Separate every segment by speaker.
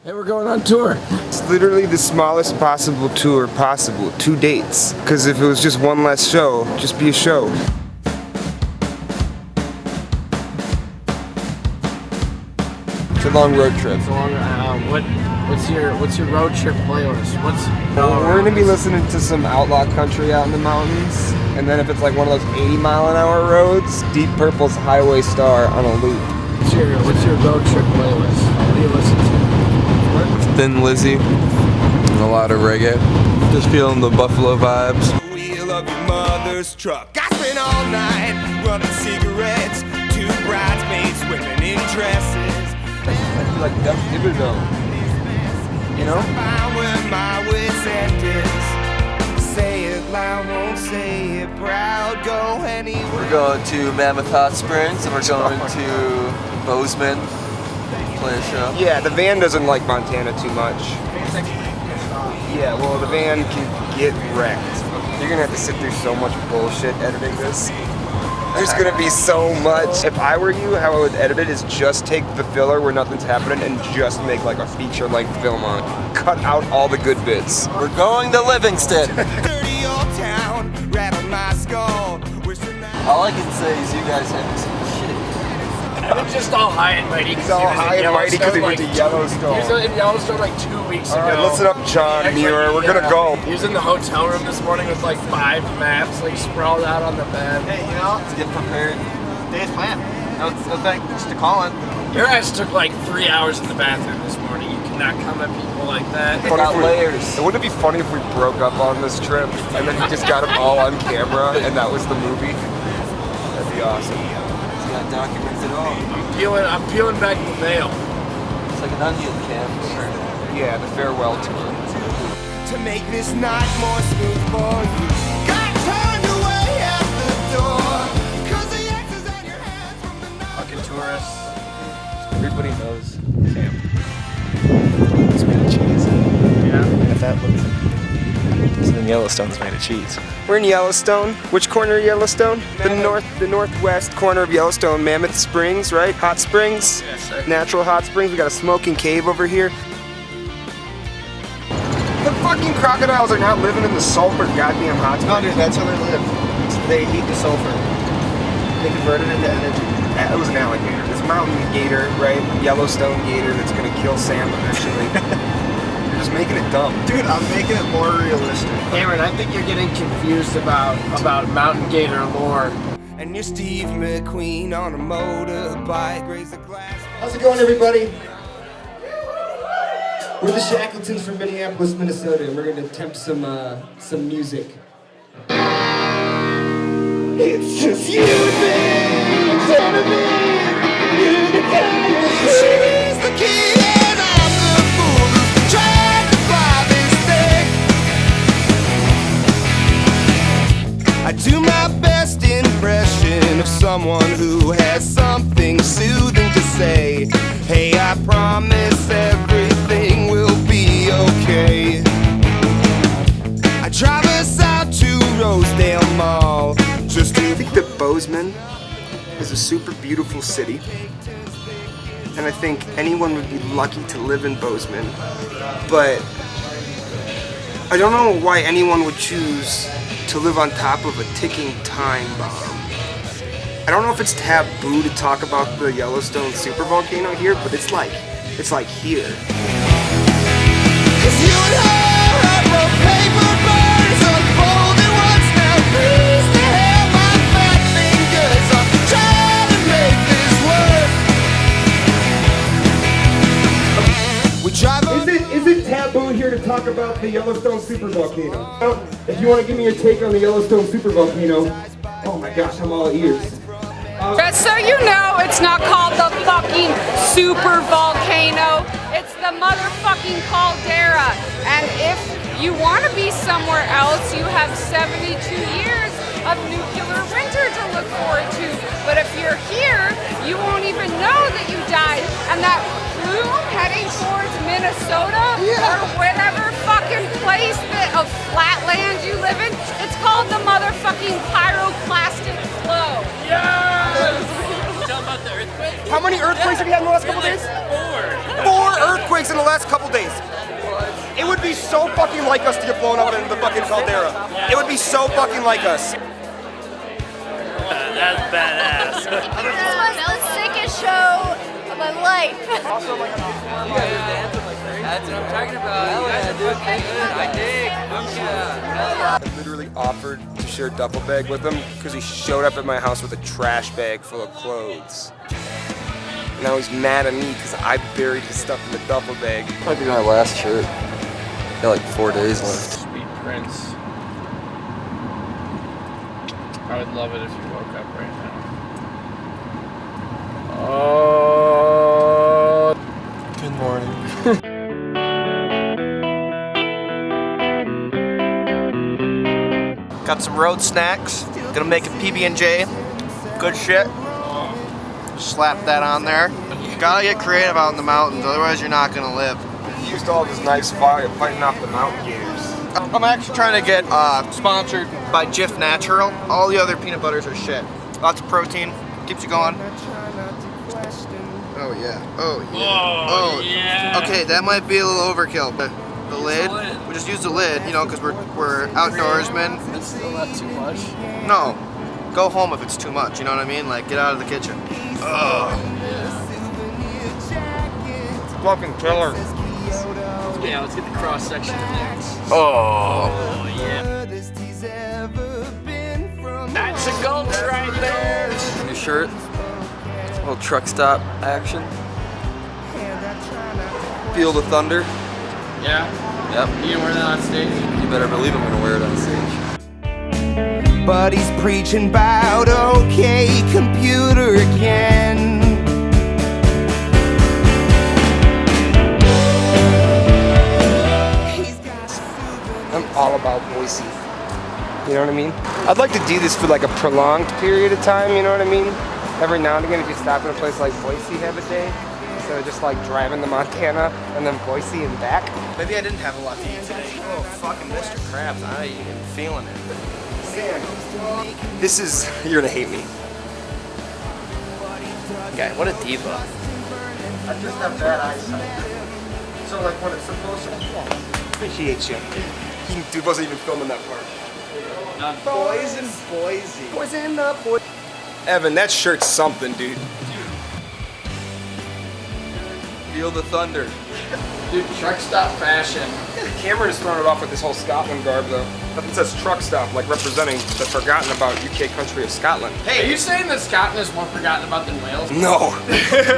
Speaker 1: Hey, we're going on tour.
Speaker 2: It's literally the smallest possible tour possible. 2 dates. Because if it was just one less show, just be a show. It's a long road trip.
Speaker 1: It's a long, what's your road trip playlist?
Speaker 2: We're gonna be listening to some outlaw country out in the mountains. And then if it's like one of those 80-mile-an-hour roads, Deep Purple's Highway Star on a loop.
Speaker 1: What's your road trip playlist? What do you listen to?
Speaker 3: Thin Lizzy, and a lot of reggae. Just feeling the Buffalo vibes.
Speaker 4: Wheel of your mother's truck. I spent all night running cigarettes. 2 bridesmaids swimming in dresses.
Speaker 2: I feel like Duck Dibberdome. You know?
Speaker 4: I where my wits end is. Say it loud, won't say it proud. Go anywhere.
Speaker 3: We're going to Mammoth Hot Springs, and we're going to Bozeman. Play a show.
Speaker 2: Yeah, the van doesn't like Montana too much. Yeah, well, the van can get wrecked. You're gonna have to sit through so much bullshit editing this. There's gonna be so much. If I were you, how I would edit it is just take the filler where nothing's happening and just make like a feature-length film on it. Cut out all the good bits.
Speaker 3: We're going to Livingston.
Speaker 4: Dirty old town, rattle my skull.
Speaker 3: All I can say is you guys have some shit.
Speaker 1: It's just all high and mighty.
Speaker 2: He's all high and mighty because he went to Yellowstone.
Speaker 1: He was in Yellowstone like 2 weeks ago.
Speaker 2: Alright, listen up, John Muir. We're gonna go.
Speaker 1: He was in the hotel room this morning with like 5 maps like sprawled out on the bed.
Speaker 5: Hey, you know,
Speaker 3: Let's get prepared.
Speaker 5: day's plan. No thanks to Colin.
Speaker 1: Your ass took like 3 hours in the bathroom this morning. You cannot come at people like that.
Speaker 3: Got layers.
Speaker 2: Wouldn't it be funny if we broke up on this trip and then we just got them all on camera and that was the movie? That'd be awesome.
Speaker 3: It's got documents it all.
Speaker 1: I'm peeling back the veil.
Speaker 3: It's like an onion can.
Speaker 2: Yeah, the farewell tour.
Speaker 4: To make this night more smooth for you. Got turned away at the door. 'Cause the X is on your hands from the night.
Speaker 1: Fucking tourists.
Speaker 5: Everybody knows Sam. It's made of cheese.
Speaker 1: Yeah.
Speaker 5: If that looks in Yellowstone's made of cheese.
Speaker 2: We're in Yellowstone. Which corner of Yellowstone? The northwest corner of Yellowstone, Mammoth Springs, right? Hot springs.
Speaker 1: Yes, sir.
Speaker 2: Natural hot springs. We got a smoking cave over here. The fucking crocodiles are not living in the sulfur goddamn hot springs.
Speaker 5: No, dude, that's how they live. They heat the sulfur. They convert it into energy.
Speaker 2: That was an alligator. This mountain gator, right? Yellowstone gator that's gonna kill Sam eventually. You're just making it dumb.
Speaker 5: Dude, I'm making it more realistic.
Speaker 1: Cameron, I think you're getting confused about mountain gator lore.
Speaker 4: And you're Steve McQueen on a motorbike. Raise the glass.
Speaker 6: How's it going, everybody? We're the Shackletons from Minneapolis, Minnesota, and we're going to attempt some music. It's just you and me, instead of me, you the guy.
Speaker 4: She's the kid and I'm the fool who's trying to fly this thing. I do my best impression of someone who has something soothing to say. Hey, I promise everything will be okay. I drive us out to Rosedale Mall just to
Speaker 2: I think that Bozeman is a super beautiful city. And I think anyone would be lucky to live in Bozeman. But I don't know why anyone would choose to live on top of a ticking time bomb. I don't know if it's taboo to talk about the Yellowstone supervolcano here, but it's like here.
Speaker 4: 'Cause you and her wrote paper birds unfolded once now. Please to have my fat fingers. I'm trying to make this work. We drive
Speaker 6: Is it taboo here to talk about the Yellowstone supervolcano? If you want to give me your take on the Yellowstone supervolcano, oh my gosh, I'm all ears.
Speaker 7: Just so you know, it's not called the fucking super volcano. It's the motherfucking caldera. And if you want to be somewhere else, you have 72 years of nuclear winter to look forward to. But if you're here, you won't even know that you died. And that plume heading towards Minnesota or whatever fucking place of flatland you live in, it's called the motherfucking pyroclastic flow.
Speaker 1: Tell about the earthquake?
Speaker 2: How many earthquakes have you had in the last couple days? 4 earthquakes in the last couple so fucking like us to get blown out into the fucking caldera. It would be so fucking like us.
Speaker 1: That's badass.
Speaker 8: This was the sickest show of my life.
Speaker 3: That's what I'm talking about. Hell yeah, dude. I dig.
Speaker 2: I literally offered to share a duffel bag with him because he showed up at my house with a trash bag full of clothes. Now he's mad at me because I buried his stuff in the duffel bag.
Speaker 3: Might be my last shirt. Got like 4 days left.
Speaker 1: Sweet Prince. I would love it if you woke up right now. Oh.
Speaker 3: Good morning.
Speaker 5: Got some road snacks. Gonna make a PB&J. Good shit. Slap that on there. You gotta get creative out in the mountains, otherwise you're not gonna live.
Speaker 2: He used all this nice fire fighting off the mountain gators.
Speaker 5: I'm actually trying to get sponsored by Jif Natural. All the other peanut butters are shit. Lots of protein, keeps you going. Oh yeah, oh yeah,
Speaker 1: Oh, yeah.
Speaker 5: Okay, that might be a little overkill, but the lid, we just use the lid, you know, because we're outdoorsmen.
Speaker 3: It's still not too much.
Speaker 5: No, go home if it's too much, you know what I mean? Like, get out of the kitchen. Ugh.
Speaker 2: Fucking killer.
Speaker 3: Yeah, let's get the cross section next.
Speaker 1: Oh, yeah. That's a gulch right there.
Speaker 3: New shirt. Little truck stop action. Feel the thunder.
Speaker 1: Yeah?
Speaker 3: Yep.
Speaker 1: You gonna wear that on stage?
Speaker 3: You better believe I'm gonna wear it on stage.
Speaker 4: But he's preaching about okay computer again.
Speaker 2: I'm all about Boise. You know what I mean? I'd like to do this for like a prolonged period of time, you know what I mean? Every now and again, if you stop in a place like Boise, have a day, instead of just like driving to Montana and then Boise and back.
Speaker 5: Maybe I didn't have a lot to eat today. Oh, fucking Mr. Krabs, I am feeling it.
Speaker 2: This is, you're gonna hate me.
Speaker 1: Guy, what a diva.
Speaker 2: I just have bad eyesight. So like when it's supposed to, appreciate you. He wasn't even filming that part.
Speaker 5: Boys in Boise.
Speaker 2: Boys in the boy. Evan, that shirt's something, dude.
Speaker 3: Feel the thunder.
Speaker 1: Dude, truck stop fashion.
Speaker 2: Cameron is throwing it off with this whole Scotland garb, though. It says truck stop, like representing the forgotten about UK country of Scotland.
Speaker 1: Hey, are you saying that Scotland is more forgotten about than Wales?
Speaker 2: No,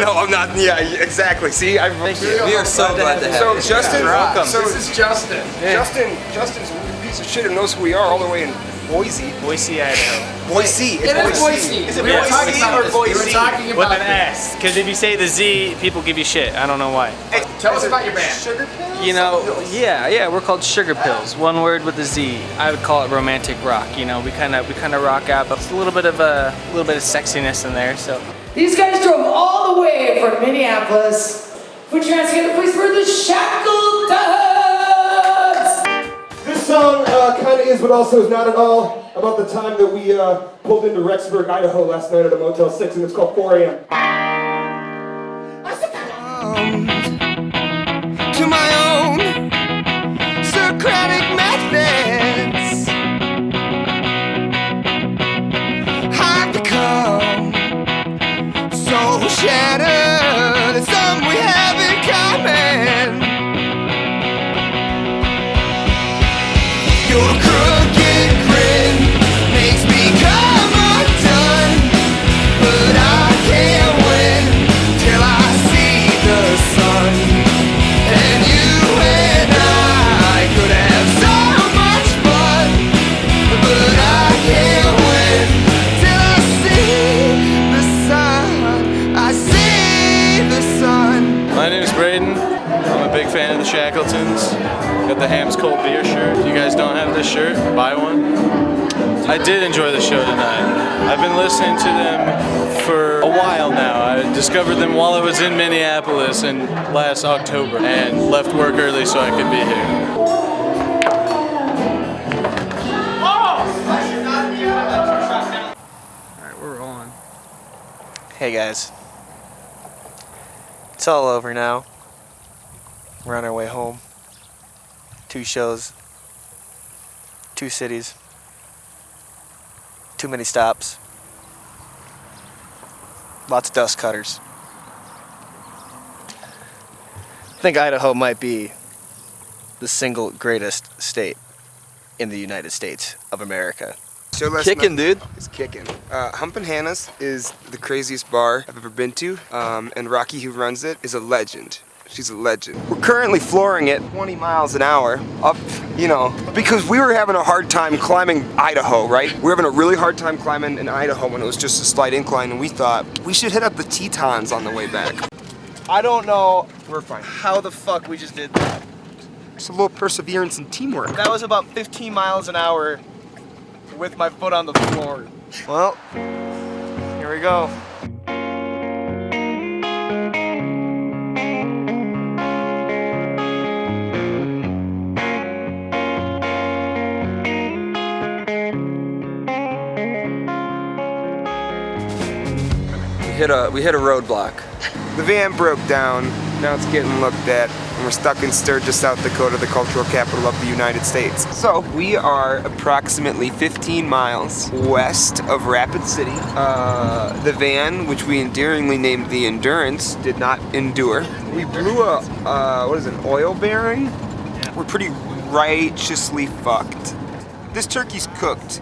Speaker 2: no, I'm not. Yeah, exactly. See, we
Speaker 3: are so glad to have
Speaker 2: So
Speaker 3: you.
Speaker 2: Justin,
Speaker 1: Welcome.
Speaker 2: so
Speaker 1: This is Justin.
Speaker 2: Justin's a piece of shit and knows who we are all the way in Boise.
Speaker 9: Boise, Idaho.
Speaker 2: Boise.
Speaker 1: It is Boise.
Speaker 5: Is it
Speaker 1: We were
Speaker 5: Boise
Speaker 1: talking about
Speaker 5: or
Speaker 1: this. We were
Speaker 5: Boise?
Speaker 1: talking
Speaker 9: With
Speaker 1: about
Speaker 9: an S, because if you say the Z, people give you shit. I don't know why.
Speaker 2: Hey,
Speaker 1: Tell us about your band.
Speaker 2: Sugar pills?
Speaker 9: You know, yeah, we're called Sugar Pills. One word with a Z. I would call it romantic rock. You know, we kind of rock out, but it's a little bit of sexiness in there. So
Speaker 10: These guys drove all the way from Minneapolis. Put your hands together, please, for the Shackletons!
Speaker 6: This song kind of is, but also is not at all, about the time that we pulled into Rexburg, Idaho last night at a Motel 6, and it's called 4 a.m.
Speaker 4: To my own Socratic methods, I've become so shattered. It's something we have in common. Your crooked grin makes me come undone, but I can't win till I see the sun. And you and I could have so much fun, but I can't win till I see the sun. I see the sun.
Speaker 11: My name is Braden. I'm a big fan of the Shackletons. Got the Ham's Cold Beer shirt. If you guys don't have this shirt, buy one. I did enjoy the show tonight. I've been listening to them for a while now. I discovered them while I was in Minneapolis in last October and left work early so I could be here.
Speaker 3: Alright, we're rolling. Hey guys. It's all over now. We're on our way home 2 shows, 2 cities, too many stops, lots of dust cutters. I think Idaho might be the single greatest state in the United States of America.
Speaker 2: So
Speaker 3: Kicking, dude.
Speaker 2: It's kicking. Humpin' Hannah's is the craziest bar I've ever been to, and Rocky, who runs it, is a legend. She's a legend. We're currently flooring it 20 miles an hour up, you know, because we were having a hard time climbing Idaho, right? We were having a really hard time climbing in Idaho when it was just a slight incline, and we thought we should hit up the Tetons on the way back.
Speaker 3: I don't know
Speaker 2: We're fine.
Speaker 3: how the fuck we just did that.
Speaker 2: It's a little perseverance and teamwork.
Speaker 3: That was about 15 miles an hour with my foot on the floor. Well, here we go. We hit a roadblock.
Speaker 2: The van broke down, now it's getting looked at, and we're stuck in Sturgis, South Dakota, the cultural capital of the United States. So, we are approximately 15 miles west of Rapid City. The van, which we endearingly named the Endurance, did not endure. We blew an oil bearing? Yeah. We're pretty righteously fucked. This turkey's cooked.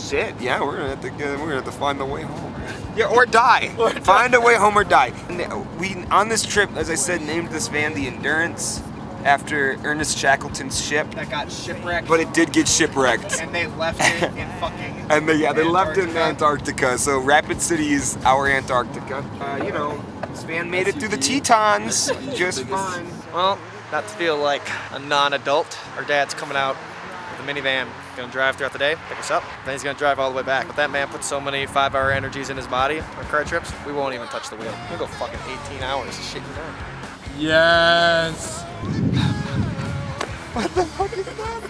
Speaker 2: Shit, yeah, we're gonna have to find the way home. Yeah, or die. Find a way home or die. We, on this trip, as I said, named this van the Endurance after Ernest Shackleton's ship.
Speaker 3: That got shipwrecked.
Speaker 2: But it did get shipwrecked.
Speaker 3: And they left it in fucking
Speaker 2: And they left it in Antarctica. So Rapid City is our Antarctica. You know, this van made it through the Tetons just fine.
Speaker 3: Well, not to feel like a non-adult. Our dad's coming out with a minivan. Gonna drive throughout the day, pick us up, then he's gonna drive all the way back. But that man puts so many 5-hour energies in his body on car trips, we won't even touch the wheel. We'll go fucking 18 hours, shit you down.
Speaker 1: Yes.
Speaker 2: What the fuck is that?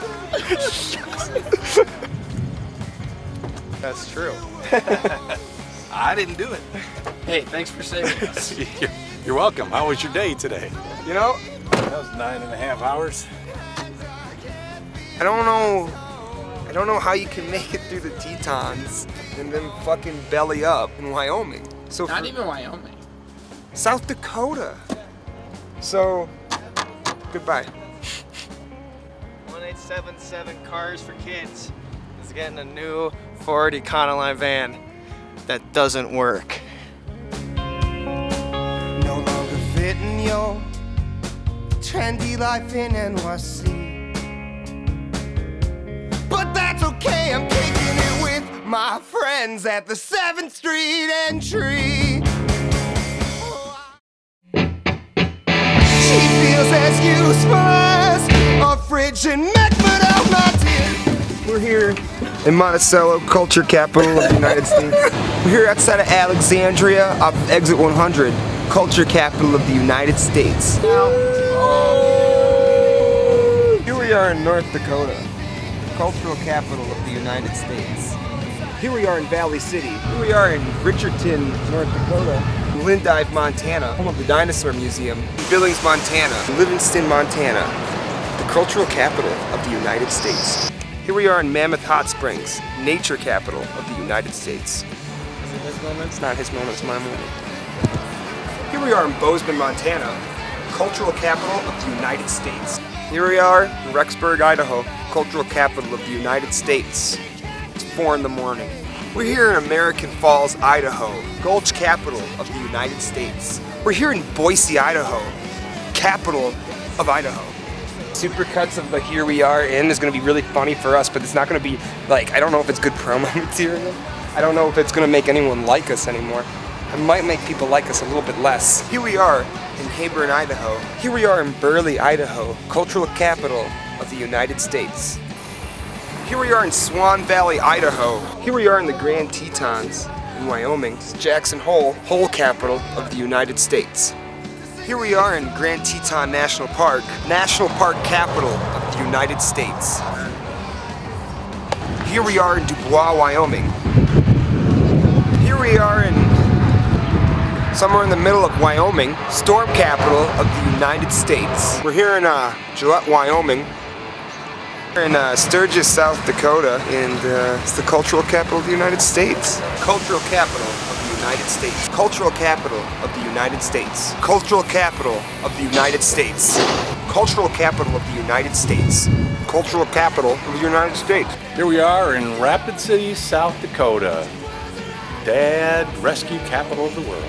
Speaker 3: That's true.
Speaker 11: I didn't do it.
Speaker 1: Hey, thanks for saving us.
Speaker 11: You're welcome. How was your day today?
Speaker 2: You know,
Speaker 11: That was 9.5 hours.
Speaker 2: I don't know how you can make it through the Tetons and then fucking belly up in Wyoming. So
Speaker 1: Not even Wyoming.
Speaker 2: South Dakota. So, goodbye.
Speaker 3: 1877 Cars for Kids is getting a new Ford Econoline van that doesn't work.
Speaker 4: No longer fitting your trendy life in NYC. But that's okay, I'm kicking it with my friends at the 7th Street entry. She feels as useless a fridge and Mac, but I'm not here.
Speaker 2: We're here in Monticello, culture capital of the United States. We're here outside of Alexandria, off exit 100, culture capital of the United States. Here we are in North Dakota, cultural capital of the United States. Here we are in Valley City. Here we are in Richardton, North Dakota. Glendive, Montana, home of the Dinosaur Museum. Billings, Montana. Livingston, Montana. The cultural capital of the United States. Here we are in Mammoth Hot Springs, nature capital of the United States.
Speaker 3: Is it his moment?
Speaker 2: It's not his moment, it's my moment. Here we are in Bozeman, Montana, cultural capital of the United States. Here we are in Rexburg, Idaho, cultural capital of the United States. It's 4 in the morning. We're here in American Falls, Idaho, Gulch capital of the United States. We're here in Boise, Idaho, capital of Idaho. Supercuts of the Here We Are in is gonna be really funny for us, but it's not gonna be like, I don't know if it's good promo material. I don't know if it's gonna make anyone like us anymore. It might make people like us a little bit less. Here we are in Hebron, Idaho. Here we are in Burley, Idaho, cultural capital of the United States. Here we are in Swan Valley, Idaho. Here we are in the Grand Tetons in Wyoming. This is Jackson Hole, Hole capital of the United States. Here we are in Grand Teton National Park capital of the United States. Here we are in Dubois, Wyoming. Here we are in somewhere in the middle of Wyoming, storm capital of the United States. We're here in Gillette, Wyoming, We're in Sturgis, South Dakota, and it's the cultural capital of the United States. Cultural capital of the United States. Cultural capital of the United States. Cultural capital of the United States. Cultural capital of the United States. Cultural capital of the United States.
Speaker 12: Here we are in Rapid City, South Dakota. Dad, rescue capital of the world.